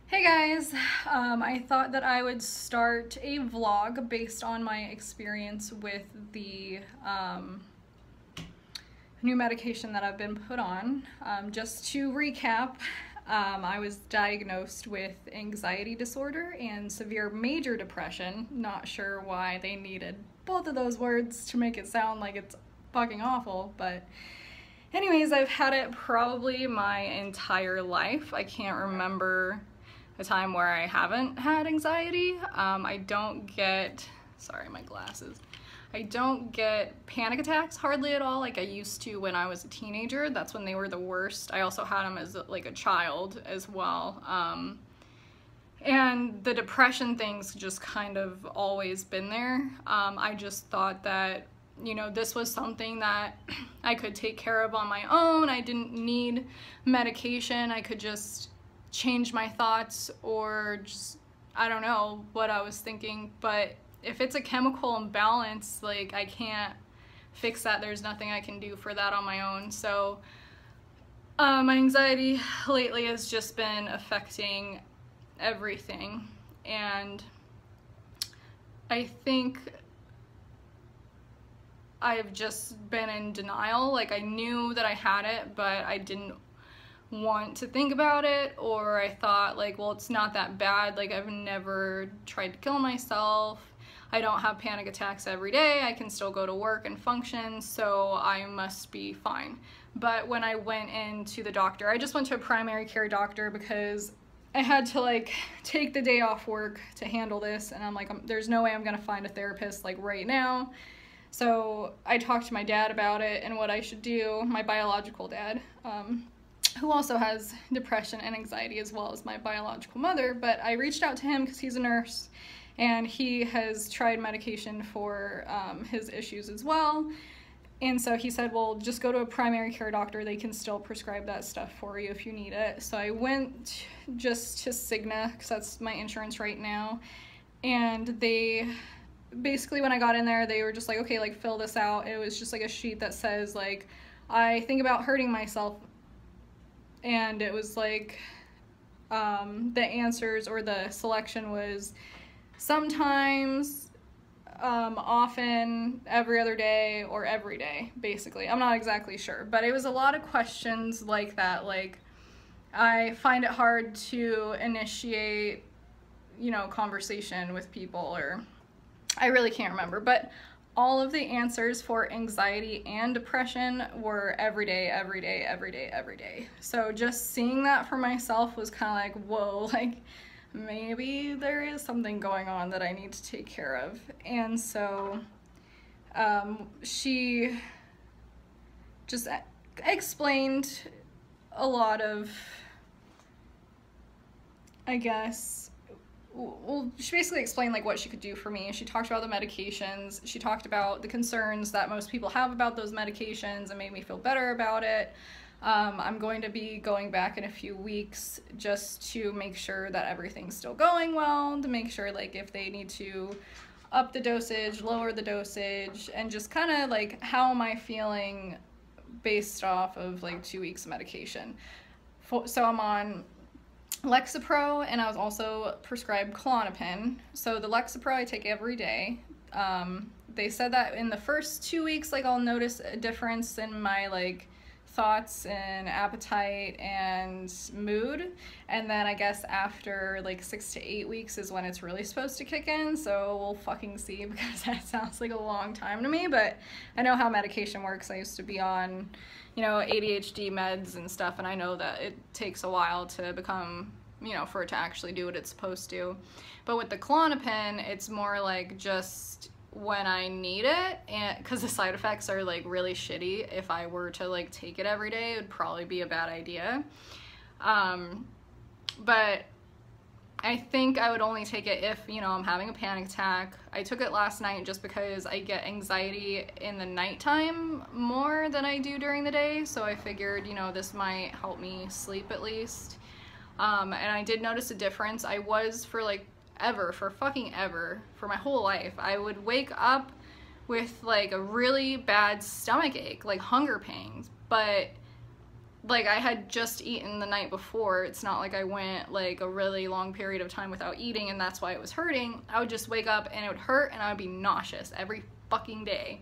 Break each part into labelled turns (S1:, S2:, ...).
S1: Hey guys, I thought that I would start a vlog based on my experience with the new medication that I've been put on. Just to recap, I was diagnosed with anxiety disorder and severe major depression. Not sure why they needed both of those words to make it sound like it's fucking awful, but anyways, I've had it probably my entire life. I can't remember a time where I haven't had anxiety. I don't get, sorry, my glasses. I don't get panic attacks hardly at all like I used to when I was a teenager. That's when they were the worst. I also had them as like a child as well. And the depression thing's just kind of always been there. I just thought that, you know, this was something that I could take care of on my own. I didn't need medication. I could just change my thoughts or just, I don't know what I was thinking. But if it's a chemical imbalance, like, I can't fix that. There's nothing I can do for that on my own. So my anxiety lately has just been affecting everything, and I think I've just been in denial. Like, I knew that I had it, but I didn't want to think about it, or I thought, like, well, it's not that bad. Like, I've never tried to kill myself. I don't have panic attacks every day. I can still go to work and function, so I must be fine. But when I went into the doctor, I just went to a primary care doctor because I had to, like, take the day off work to handle this, and I'm like, there's no way I'm gonna find a therapist, like, right now. So I talked to my dad about it and what I should do, my biological dad, who also has depression and anxiety as well as my biological mother. But I reached out to him because he's a nurse, and he has tried medication for his issues as well. And so he said, well, just go to a primary care doctor. They can still prescribe that stuff for you if you need it. So I went just to Cigna, because that's my insurance right now. And they basically, when I got in there, they were just like, okay, like, fill this out. It was just like a sheet that says, like, I think about hurting myself. And it was like, the answers or the selection was sometimes, often, every other day, or every day, basically. I'm not exactly sure, but it was a lot of questions like that. Like, I find it hard to initiate, you know, conversation with people, or I really can't remember, but all of the answers for anxiety and depression were every day, every day, every day, every day. So just seeing that for myself was kind of like, whoa, like, maybe there is something going on that I need to take care of. And so she just explained a lot of, I guess, well, she basically explained, like, what she could do for me. She talked about the medications. She talked about the concerns that most people have about those medications and made me feel better about it. I'm going to be going back in a few weeks just to make sure that everything's still going well, to make sure, like, if they need to up the dosage, lower the dosage, and just kind of, like, how am I feeling based off of, like, 2 weeks of medication. So I'm on Lexapro, and I was also prescribed Klonopin. So the Lexapro I take every day. They said that in the first 2 weeks, like, I'll notice a difference in my, like, thoughts and appetite and mood, and then I guess after, like, 6 to 8 weeks is when it's really supposed to kick in. So we'll fucking see, because that sounds like a long time to me, but I know how medication works. I used to be on, you know, ADHD meds and stuff, and I know that it takes a while to become, you know, for it to actually do what it's supposed to. But with the Klonopin, it's more like just when I need it, and because the side effects are, like, really shitty. If I were to, like, take it every day, it would probably be a bad idea. But I think I would only take it if, you know, I'm having a panic attack. I took it last night just because I get anxiety in the nighttime more than I do during the day, so I figured, you know, this might help me sleep at least. And I did notice a difference. I was, for, like, for fucking ever, for my whole life, I would wake up with, like, a really bad stomach ache, like hunger pangs, but like I had just eaten the night before. It's not like I went like a really long period of time without eating and that's why it was hurting. I would just wake up and it would hurt and I would be nauseous every fucking day.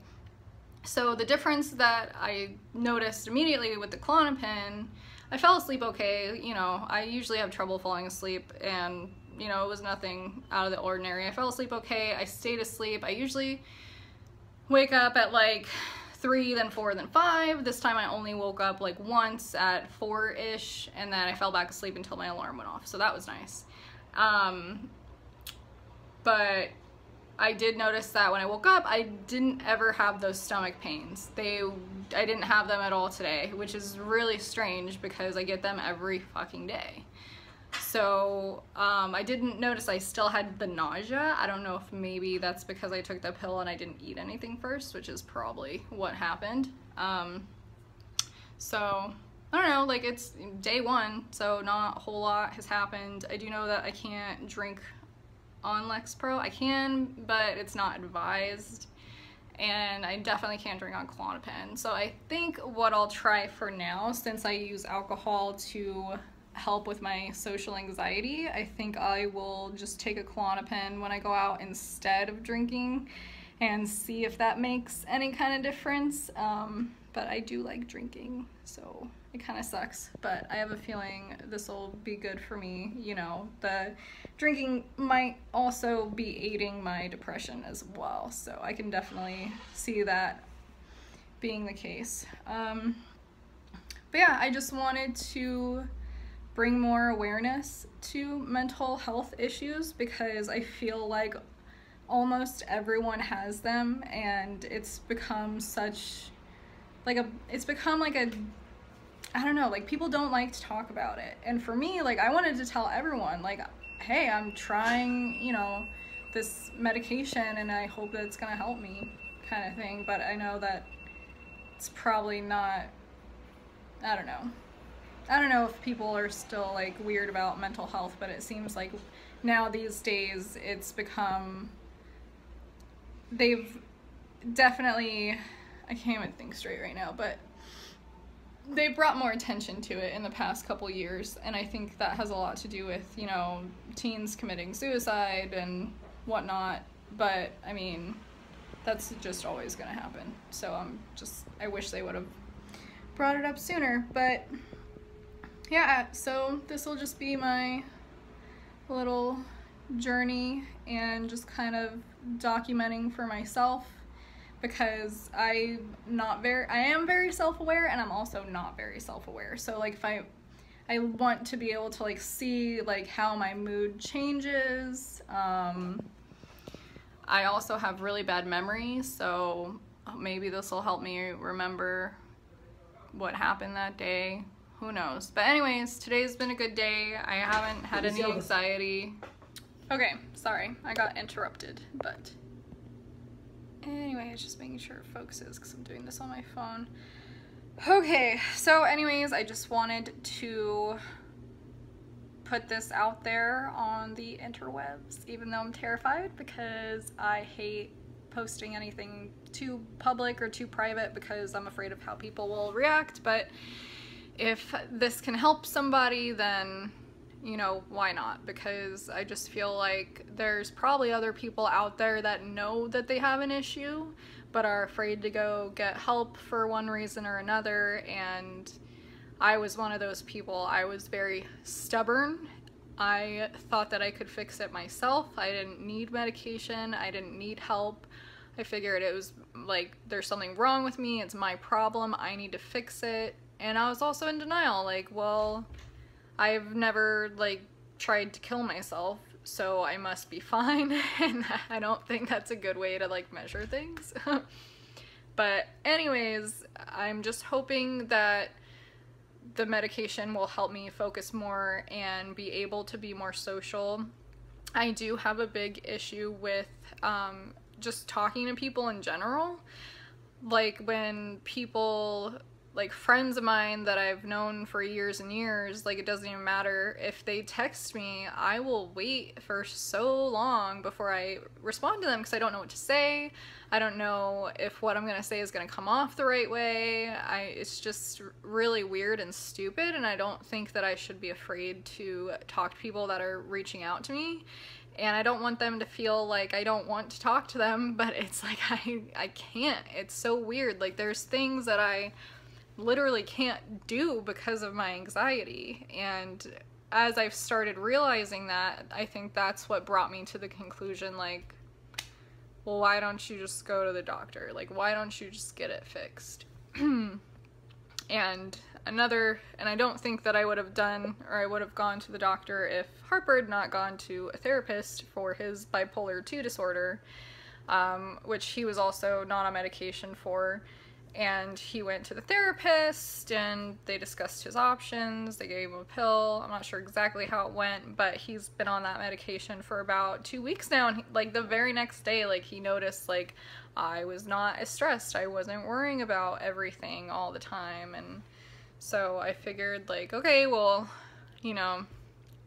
S1: So the difference that I noticed immediately with the Klonopin, I fell asleep okay. You know, I usually have trouble falling asleep, and you know, it was nothing out of the ordinary. I fell asleep okay. I stayed asleep. I usually wake up at like 3, then 4, then 5. This time I only woke up like once at 4-ish, and then I fell back asleep until my alarm went off, so that was nice. But I did notice that when I woke up, I didn't ever have those stomach pains. I didn't have them at all today, which is really strange because I get them every fucking day. So I didn't notice I still had the nausea. I don't know if maybe that's because I took the pill and I didn't eat anything first, which is probably what happened. So I don't know, like it's day 1, so not a whole lot has happened. I do know that I can't drink on Lexapro. I can, but it's not advised. And I definitely can't drink on Klonopin. So I think what I'll try for now, since I use alcohol to help with my social anxiety, I think I will just take a Klonopin when I go out instead of drinking and see if that makes any kind of difference. But I do like drinking, so it kind of sucks, but I have a feeling this will be good for me. You know, the drinking might also be aiding my depression as well, so I can definitely see that being the case. But yeah, I just wanted to bring more awareness to mental health issues because I feel like almost everyone has them, and it's become such like a I don't know, like people don't like to talk about it. And for me, like I wanted to tell everyone, like, hey, I'm trying, you know, this medication and I hope that it's gonna help me, kind of thing. But I know that it's probably not, I don't know if people are still like weird about mental health, but it seems like now these days it's become, they've definitely, I can't even think straight right now, but they brought more attention to it in the past couple years, and I think that has a lot to do with, you know, teens committing suicide and whatnot. But I mean, that's just always gonna happen, so I wish they would have brought it up sooner. But yeah, so this will just be my little journey and just kind of documenting for myself, because I am very self-aware, and I'm also not very self-aware. So like if I want to be able to like see like how my mood changes. I also have really bad memories, so maybe this will help me remember what happened that day. Who knows? But anyways, today's been a good day. I haven't had any anxiety. Okay, sorry, I got interrupted, but anyway, it's just making sure it focuses because I'm doing this on my phone. Okay, so anyways, I just wanted to put this out there on the interwebs, even though I'm terrified because I hate posting anything too public or too private because I'm afraid of how people will react. But if this can help somebody, then you know, why not? Because I just feel like there's probably other people out there that know that they have an issue but are afraid to go get help for one reason or another, and I was one of those people. I was very stubborn. I thought that I could fix it myself. I didn't need medication. I didn't need help. I figured it was like, there's something wrong with me. It's my problem. I need to fix it. And I was also in denial, like, well, I've never like tried to kill myself, so I must be fine. And I don't think that's a good way to like measure things. But anyways, I'm just hoping that the medication will help me focus more and be able to be more social. I do have a big issue with just talking to people in general. Like when people like friends of mine that I've known for years and years, like it doesn't even matter if they text me, I will wait for so long before I respond to them because I don't know what to say. I don't know if what I'm gonna say is gonna come off the right way. It's just really weird and stupid, and I don't think that I should be afraid to talk to people that are reaching out to me. And I don't want them to feel like I don't want to talk to them, but it's like I can't. It's so weird. Like there's things that I literally can't do because of my anxiety, and as I've started realizing that, I think that's what brought me to the conclusion, like, well, why don't you just go to the doctor? Like, why don't you just get it fixed? And I don't think that I would have done, or I would have gone to the doctor if Harper had not gone to a therapist for his bipolar 2 disorder, which he was also not on medication for. And he went to the therapist and they discussed his options. They gave him a pill. I'm not sure exactly how it went, but he's been on that medication for about 2 weeks now. And like the very next day, like he noticed like I was not as stressed. I wasn't worrying about everything all the time. And so I figured like, okay, well, you know,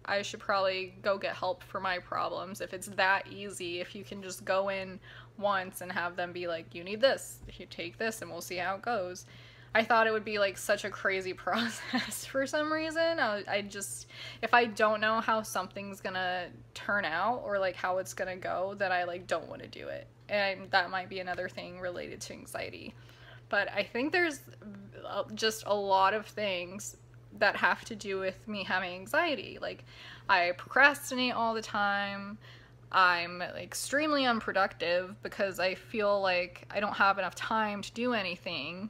S1: I should probably go get help for my problems. If it's that easy, if you can just go in once and have them be like, you need this, you take this and we'll see how it goes. I thought it would be like such a crazy process for some reason. I just, if I don't know how something's gonna turn out or like how it's gonna go, then I like don't want to do it. And that might be another thing related to anxiety. But I think there's just a lot of things that have to do with me having anxiety. Like I procrastinate all the time. I'm extremely unproductive because I feel like I don't have enough time to do anything.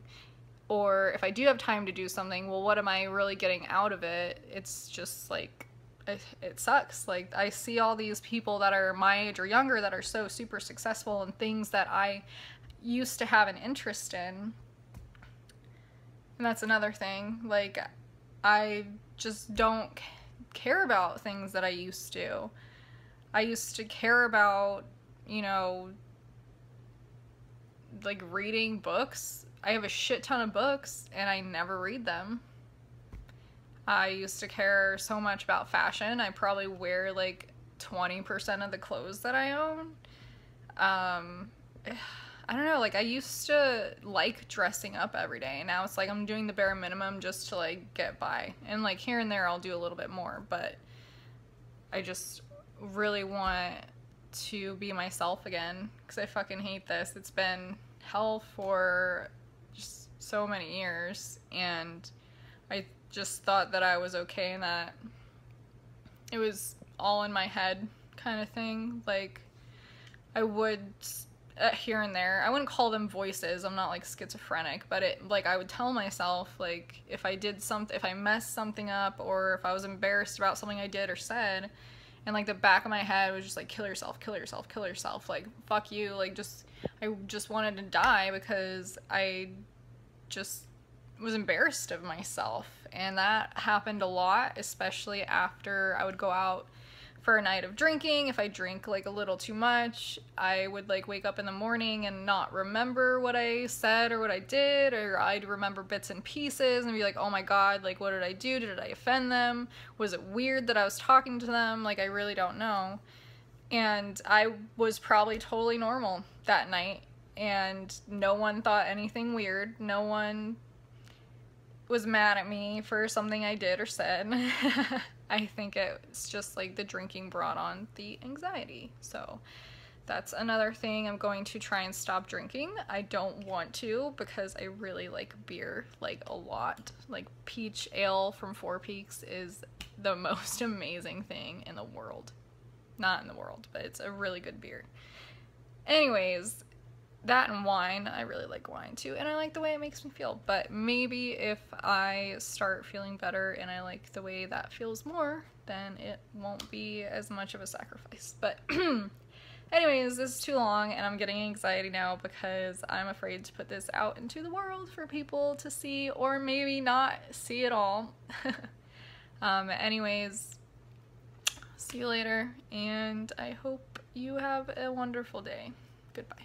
S1: Or if I do have time to do something, well, what am I really getting out of it? It's just like, it sucks. Like I see all these people that are my age or younger that are so super successful in things that I used to have an interest in. And that's another thing. Like I just don't care about things that I used to. I used to care about, you know, like reading books. I have a shit ton of books and I never read them. I used to care so much about fashion. I probably wear like 20% of the clothes that I own. I don't know, like I used to like dressing up every day, and now it's like I'm doing the bare minimum just to like get by. And like here and there I'll do a little bit more, but I just really want to be myself again because I fucking hate this. It's been hell for just so many years, and I just thought that I was okay and that it was all in my head kind of thing. Like I would here and there, I wouldn't call them voices, I'm not like schizophrenic, but it like I would tell myself like if I did something, if I messed something up, or if I was embarrassed about something I did or said, and like the back of my head was just like kill yourself, kill yourself, kill yourself, like fuck you, like just I just wanted to die because I just was embarrassed of myself. And that happened a lot, especially after I would go out for a night of drinking. If I drink like a little too much, I would like wake up in the morning and not remember what I said or what I did, or I'd remember bits and pieces and be like, oh my god, like what did I do? Did I offend them? Was it weird that I was talking to them? Like I really don't know. And I was probably totally normal that night, and no one thought anything weird. No one was mad at me for something I did or said. I think it's just like the drinking brought on the anxiety. So that's another thing. I'm going to try and stop drinking. I don't want to because I really like beer like a lot. Like peach ale from Four Peaks is the most amazing thing in the world. Not in the world, but it's a really good beer. Anyways, that and wine. I really like wine too, and I like the way it makes me feel. But maybe if I start feeling better and I like the way that feels more, then it won't be as much of a sacrifice. But anyways, this is too long and I'm getting anxiety now because I'm afraid to put this out into the world for people to see, or maybe not see at all. Anyways, see you later, and I hope you have a wonderful day. Goodbye.